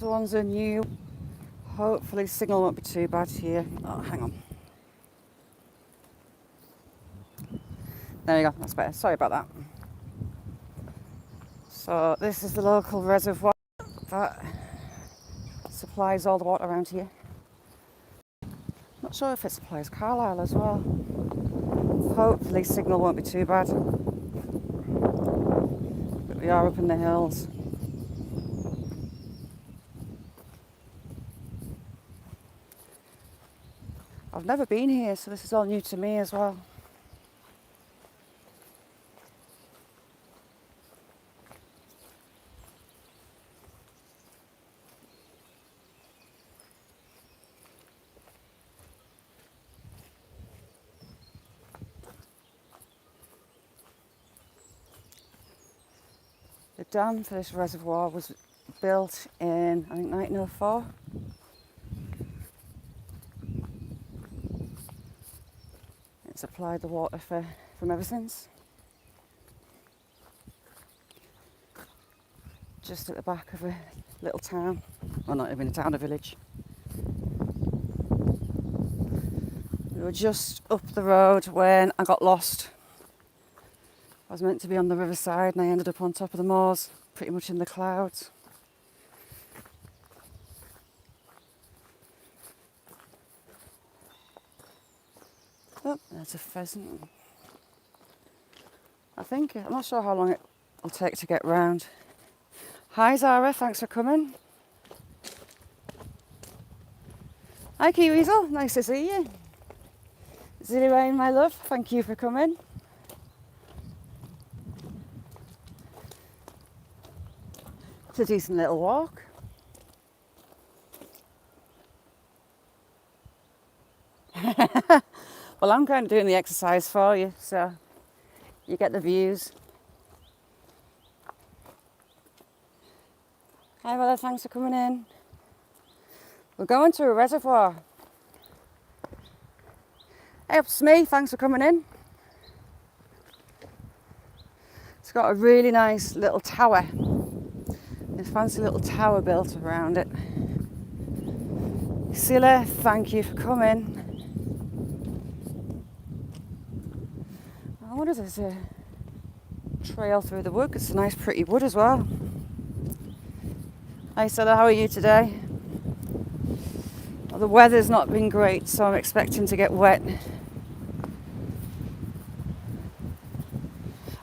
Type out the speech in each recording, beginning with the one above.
This one's a new. Hopefully signal won't be too bad here. Oh, hang on. There you go, that's better. Sorry about that. So this is the local reservoir that supplies all the water around here. Not sure if it supplies Carlisle as well. Hopefully signal won't be too bad. But we are up in the hills. I've never been here, so this is all new to me as well. The dam for this reservoir was built in, I think, 1904. It's supplied the water from ever since. Just at the back of a little town. Well, not even a town, a village. We were just up the road when I got lost. I was meant to be on the riverside and I ended up on top of the moors, pretty much in the clouds. Oh, there's a pheasant. I'm not sure how long it'll take to get round. Hi Zara, thanks for coming. Hi Kiwiesel, nice to see you. Zilliwain, my love, thank you for coming. It's a decent little walk. Well, I'm kind of doing the exercise for you, so you get the views. Hi, Bella, thanks for coming in. We're going to a reservoir. Hey, up Smee, thanks for coming in. It's got a really nice little tower. This fancy little tower built around it. Silla, thank you for coming. I wonder if there's a trail through the wood. It's a nice pretty wood as well. Hi Silla, how are you today? Well, the weather's not been great, so I'm expecting to get wet.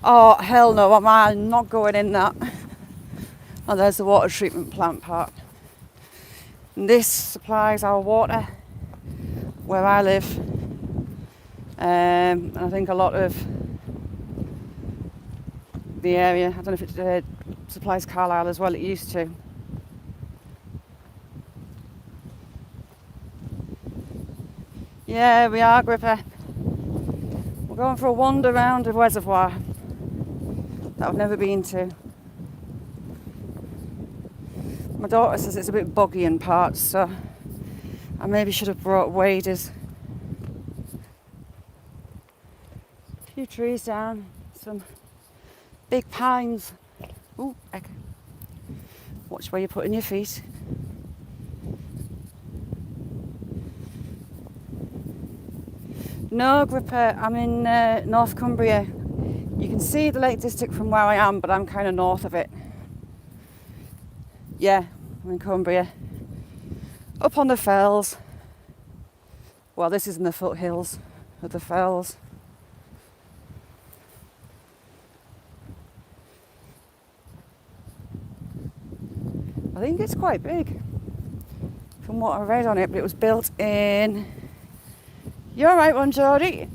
Oh, hell no, I'm not going in that. Oh, there's the water treatment plant part. And this supplies our water where I live. And I think a lot of the area, I don't know if it supplies Carlisle as well, it used to. Yeah, we are, Gripper. We're going for a wander around the reservoir that I've never been to. My daughter says it's a bit boggy in parts, so I maybe should have brought waders. A few trees down, some big pines. Ooh, heck. Watch where you're putting your feet. No, Gripper, I'm in North Cumbria. You can see the Lake District from where I am, but I'm kind of north of it. Yeah, I'm in Cumbria. Up on the fells. Well, this is in the foothills of the fells. I think it's quite big from what I read on it, but it was built in... You're right one, Geordie.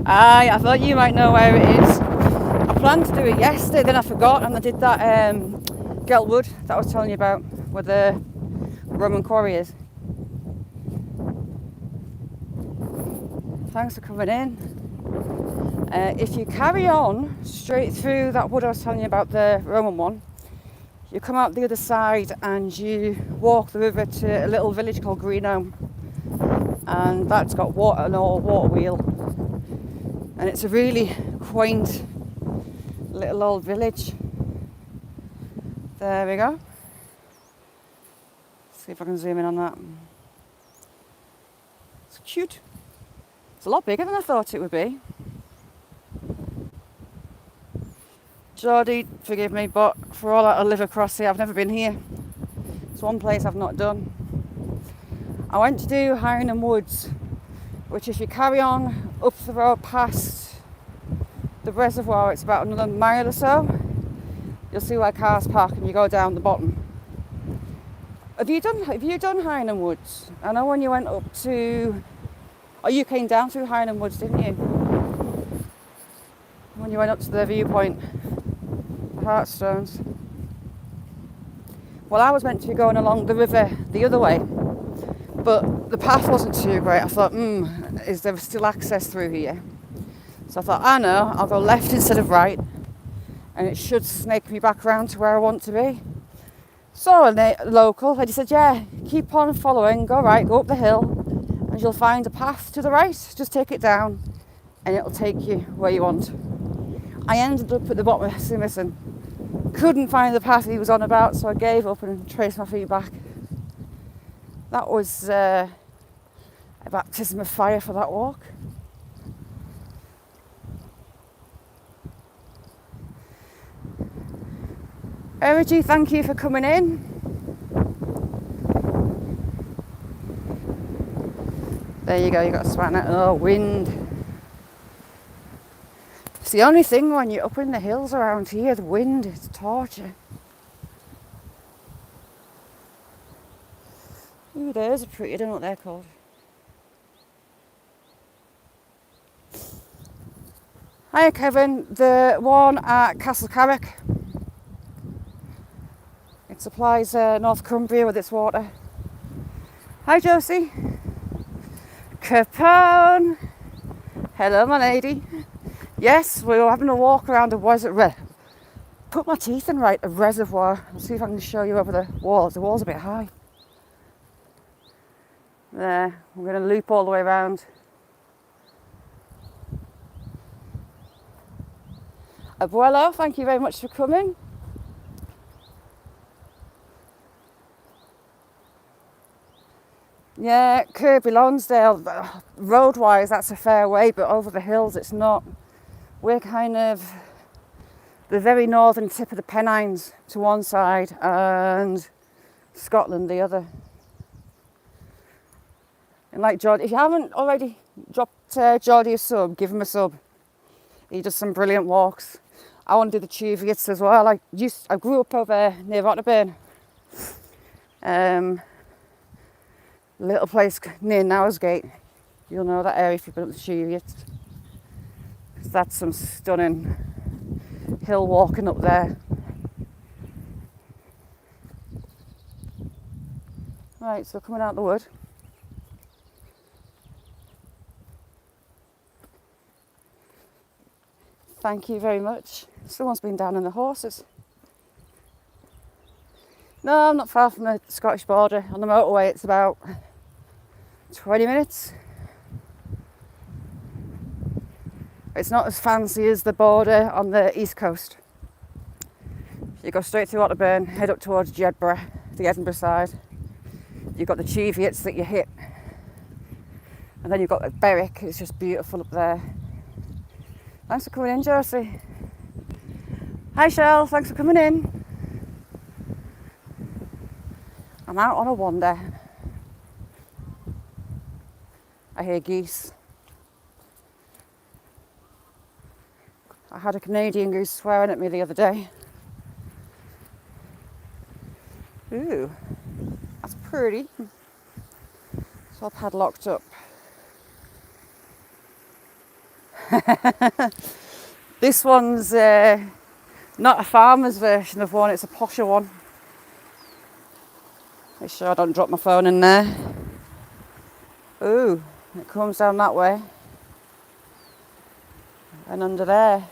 Aye, I thought you might know where it is. I planned to do it yesterday, then I forgot, and I did that Geltwood that I was telling you about, where the Roman quarry is. Thanks for coming in. If you carry on straight through that wood I was telling you about, the Roman one, you come out the other side and you walk the river to a little village called Greenholm, and that's got water and all water wheel, and it's a really quaint little old village. There we go. See if I can zoom in on that. It's cute. It's a lot bigger than I thought it would be. Geordie, forgive me, but for all that I live across here, I've never been here. It's one place I've not done. I went to do Higham Woods, which if you carry on up the road past the reservoir, it's about another mile or so. You'll see where cars park and you go down the bottom. Have you done Higham Woods? I know when you went up to... Oh, you came down through Higham Woods, didn't you? When you went up to the viewpoint, the Heartstones. Well, I was meant to be going along the river the other way, but the path wasn't too great. I thought, is there still access through here? So I thought, I know, I'll go left instead of right, and it should snake me back around to where I want to be. So a local, and he said, yeah, keep on following, go right, go up the hill, and you'll find a path to the right. Just take it down, and it'll take you where you want. I ended up at the bottom of Simmerson. Couldn't find the path he was on about, so I gave up and traced my feet back. That was a baptism of fire for that walk. Reggie, thank you for coming in. There you go, you got a sweat net. Oh, wind. It's the only thing when you're up in the hills around here, the wind is torture. Ooh, those are pretty, I don't know what they're called. Hiya Kevin, the one at Castle Carrick. It supplies North Cumbria with its water. Hi Josie. Capone. Hello my lady. Yes, we were having a walk around a put my teeth in right, a reservoir. I'll see if I can show you over the walls. The wall's a bit high. There, we're going to loop all the way around. Abuelo, thank you very much for coming. Yeah, Kirby Lonsdale, road-wise that's a fair way, but over the hills it's not. We're kind of the very northern tip of the Pennines to one side and Scotland the other. And like Geordie, if you haven't already dropped Geordie a sub, give him a sub. He does some brilliant walks. I want to do the Cheviots as well. I grew up over near Rotterburn. Little place near Nowsgate. You'll know that area if you've been up the Cheviots. That's some stunning hill walking up there. Right, so coming out the wood. Thank you very much. Someone's been down on the horses. No, I'm not far from the Scottish border. On the motorway it's about 20 minutes. It's not as fancy as the border on the east coast. You go straight through Otterburn, head up towards Jedburgh, the Edinburgh side. You've got the Cheviots that you hit. And then you've got Berwick, it's just beautiful up there. Thanks for coming in, Josie. Hi, Shell, thanks for coming in. I'm out on a wander. I hear geese. I had a Canadian goose swearing at me the other day. Ooh, that's pretty. It's all padlocked up. This one's not a farmer's version of one, it's a posher one. Make sure I don't drop my phone in there. Ooh, it comes down that way. And under there.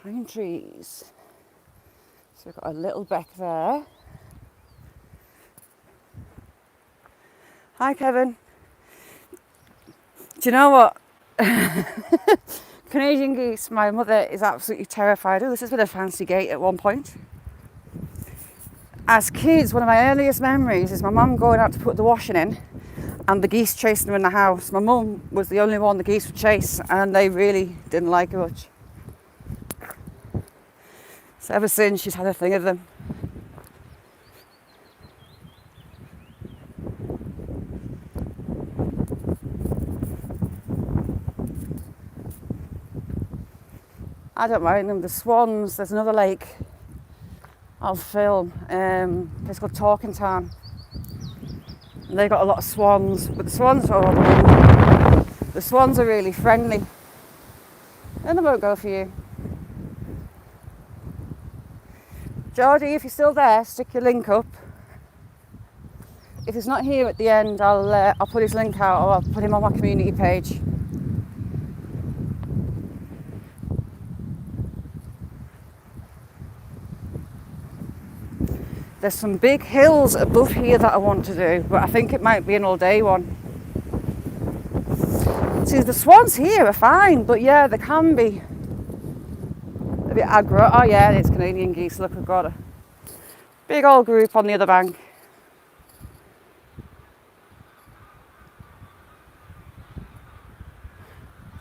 Pine trees. So we've got a little beck there. Hi Kevin. Do you know what? Canadian geese, my mother is absolutely terrified. Oh, this has been a fancy gate at one point. As kids, one of my earliest memories is my mum going out to put the washing in and the geese chasing them in the house. My mum was the only one the geese would chase, and they really didn't like her much. So ever since, she's had a thing of them. I don't mind them. The swans, there's another lake I'll film. It's called Talking Town. And they've got a lot of swans, but the swans are really friendly. And they won't go for you. Geordie, if you're still there, stick your link up. If he's not here at the end, I'll put his link out, or I'll put him on my community page. There's some big hills above here that I want to do, but I think it might be an all-day one. See, the swans here are fine, but yeah, they can be a bit aggro. Oh yeah, it's Canadian geese. Look, I've got a big old group on the other bank.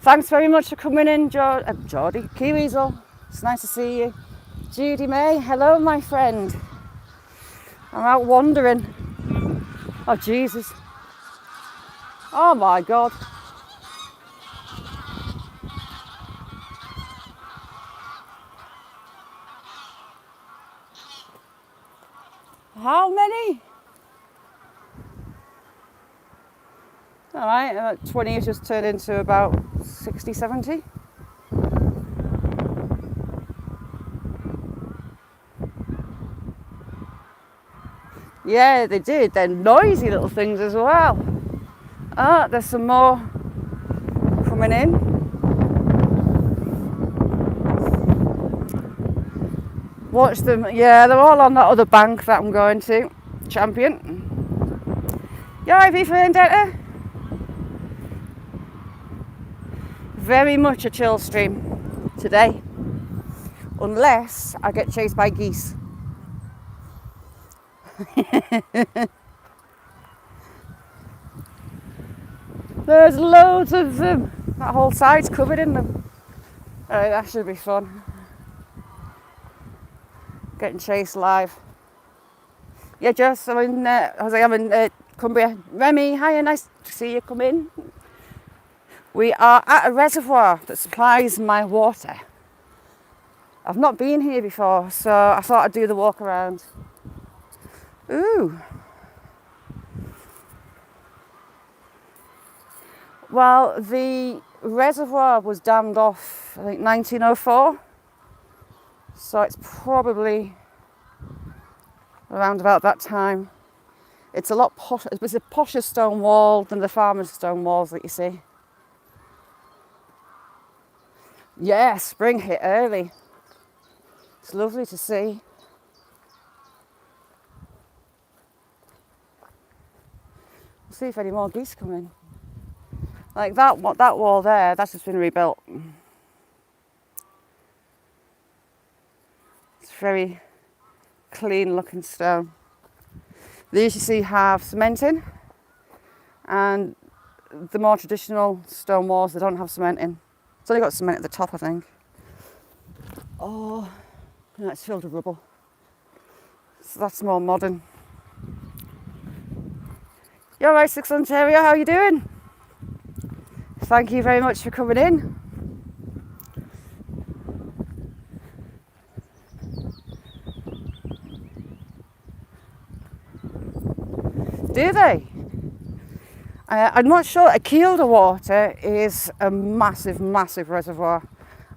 Thanks very much for coming in, Geordie. Kiwiesel, it's nice to see you. Judy May, hello my friend. I'm out wandering. Oh Jesus. Oh my God. How many? Alright, about 20 has just turned into about 60, 70. Yeah, they did. They're noisy little things as well. Ah, there's some more coming in. Watch them. Yeah, they're all on that other bank that I'm going to. Champion. You alright, V for Vendetta? Very much a chill stream today. Unless I get chased by geese. There's loads of them. That whole side's covered in them. Alright, that should be fun. Getting chased live. Yeah, Jess, I'm in Cumbria. Remy, hiya, nice to see you come in. We are at a reservoir that supplies my water. I've not been here before, so I thought I'd do the walk around. Ooh. Well, the reservoir was dammed off, I think, 1904. So it's probably around about that time. It's a lot posh. It's a posher stone wall than the farmer's stone walls that you see. Yeah, spring hit early. It's lovely to see. We'll see if any more geese come in. Like that wall there, that's just been rebuilt. It's very clean looking stone. These you see have cement in, and the more traditional stone walls, they don't have cement in. It's only got cement at the top, I think. Oh, no, it's filled with rubble. So that's more modern. You're right, Six Ontario, how are you doing? Thank you very much for coming in. Do they? I'm not sure. Akielder water is a massive, massive reservoir.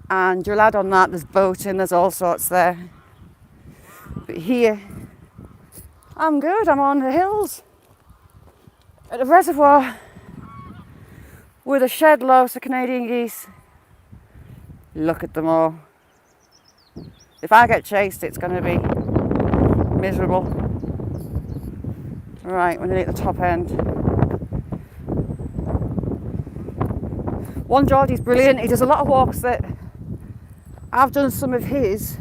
And you'll add on that, there's boating, there's all sorts there. But here, I'm good, I'm on the hills. At a reservoir with a shed load of Canadian geese. Look at them all. If I get chased, it's going to be miserable. Right, we're nearly at the top end. One Geordie's brilliant. He does a lot of walks that I've done some of his,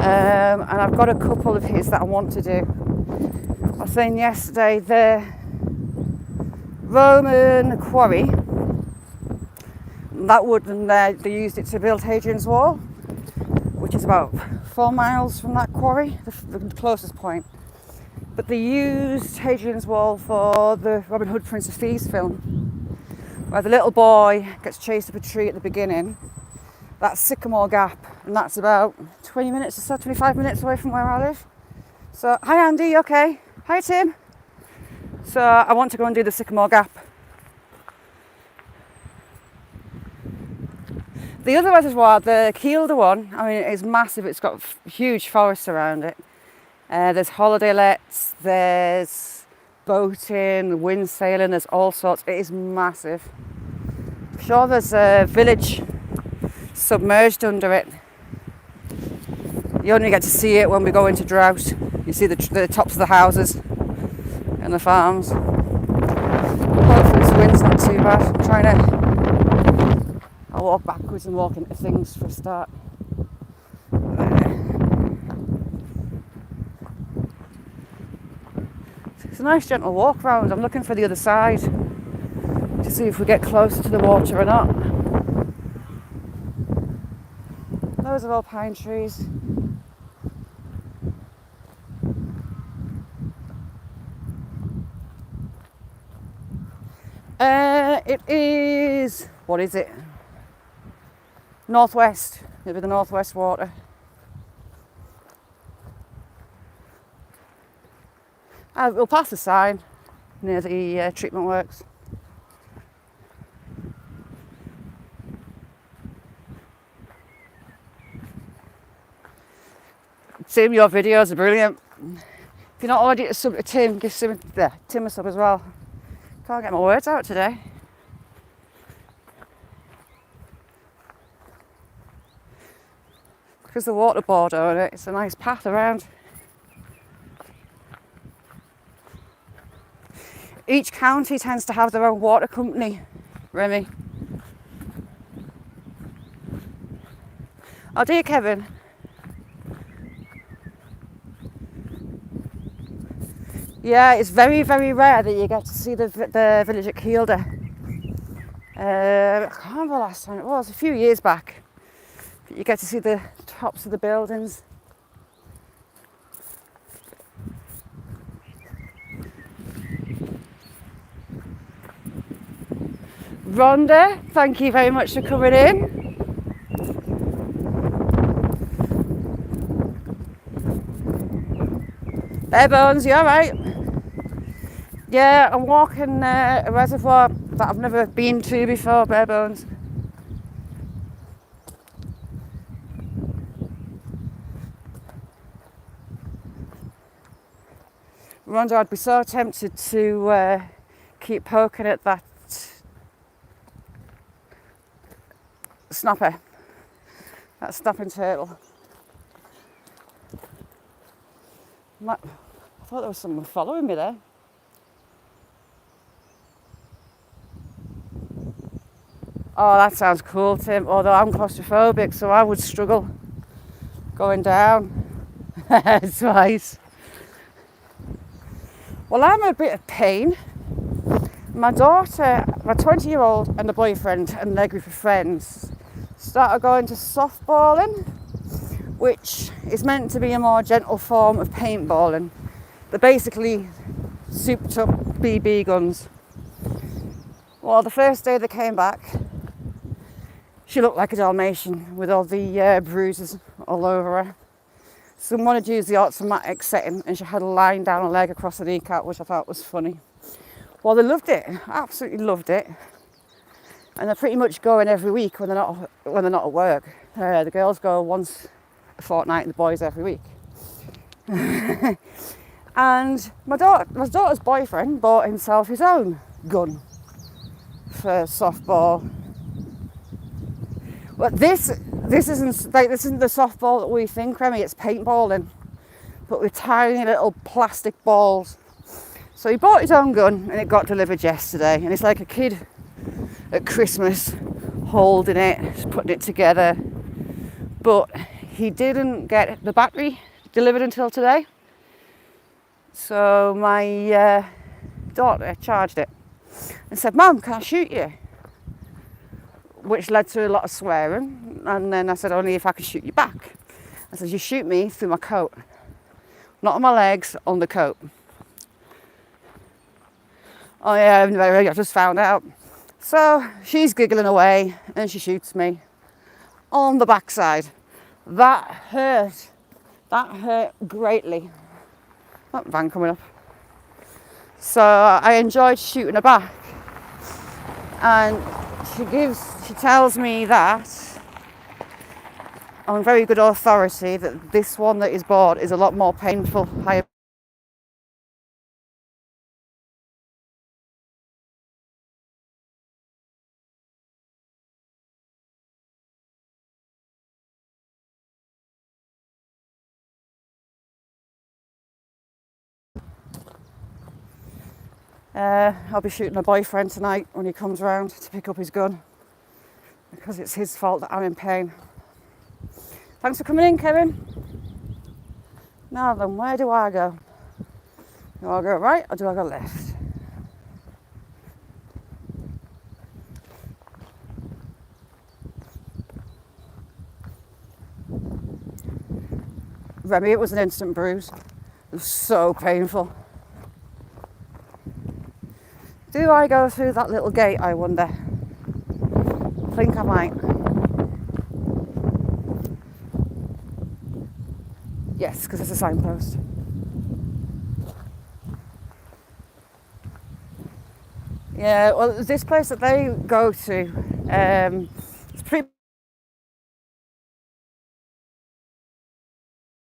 and I've got a couple of his that I want to do. I was saying yesterday, the Roman quarry, that wood, and they used it to build Hadrian's Wall, which is about 4 miles from that quarry, the closest point. But they used Hadrian's Wall for the Robin Hood Prince of Thieves film, where the little boy gets chased up a tree at the beginning. That's Sycamore Gap, and that's about 20 minutes or so, 25 minutes away from where I live. So, hi Andy, okay? Hi Tim. So I want to go and do the Sycamore Gap. The other reservoir, the Kielder one, I mean, it's massive. It's got huge forests around it. There's holiday lets, there's boating, wind sailing, there's all sorts. It is massive. I'm sure there's a village submerged under it. You only get to see it when we go into drought. You see the tops of the houses and the farms. Hopefully this wind's not too bad. I'm trying to... I'll walk backwards and walk into things for a start. It's a nice gentle walk round. I'm looking for the other side to see if we get closer to the water or not. Those are all pine trees. It is, what is it? Northwest. It'll be the Northwest Water. We'll pass the sign near the treatment works. Tim, your videos are brilliant. If you're not already a sub to Tim, give Tim a sub as well. Can't get my words out today. Because the water border on it, it's a nice path around. Each county tends to have their own water company, Remy. Oh, do you, Kevin? Yeah, it's very, very rare that you get to see the village at Kielder. I can't remember the last time it was, a few years back. But you get to see the tops of the buildings. Rhonda, thank you very much for coming in. Bare Bones, you alright? Yeah, I'm walking a reservoir that I've never been to before, Bare Bones. Rhonda, I'd be so tempted to keep poking at that snapper, that snapping turtle. I thought there was someone following me there. Oh, that sounds cool, Tim. Although I'm claustrophobic, so I would struggle going down twice. Well, I'm a bit of pain. My daughter, my 20-year-old and a boyfriend and their group of friends started going to softballing, which is meant to be a more gentle form of paintballing. They're basically souped up BB guns. Well, the first day they came back, she looked like a Dalmatian with all the bruises all over her. Someone had used the automatic setting and she had a line down her leg across the kneecap, which I thought was funny. Well, they loved it, absolutely loved it. And they're pretty much going every week when they're not at work. The girls go once a fortnight and the boys every week. And my daughter's boyfriend bought himself his own gun for softball. But this isn't the softball that we think, Remy. It's paintballing, but with tiny little plastic balls. So he bought his own gun and it got delivered yesterday. And it's like a at Christmas, holding it, putting it together. But he didn't get the battery delivered until today. So my daughter charged it and said, "Mum, can I shoot you?" Which led to a lot of swearing. And then I said, "Only if I can shoot you back." I said, "You shoot me through my coat. Not on my legs, on the coat." "Oh yeah, I just found out." So she's giggling away and she shoots me on the backside. That hurt. That hurt greatly. That van coming up. So I enjoyed shooting her back. And she tells me that on very good authority that this one that is bought is a lot more painful. I'll be shooting my boyfriend tonight when he comes round to pick up his gun, because it's his fault that I'm in pain. Thanks for coming in, Kevin. Now then, where do I go? Do I go right or do I go left? Remy, it was an instant bruise. It was so painful. Do I go through that little gate, I wonder? I think I might. Yes, because it's a signpost. Yeah, well, this place that they go to,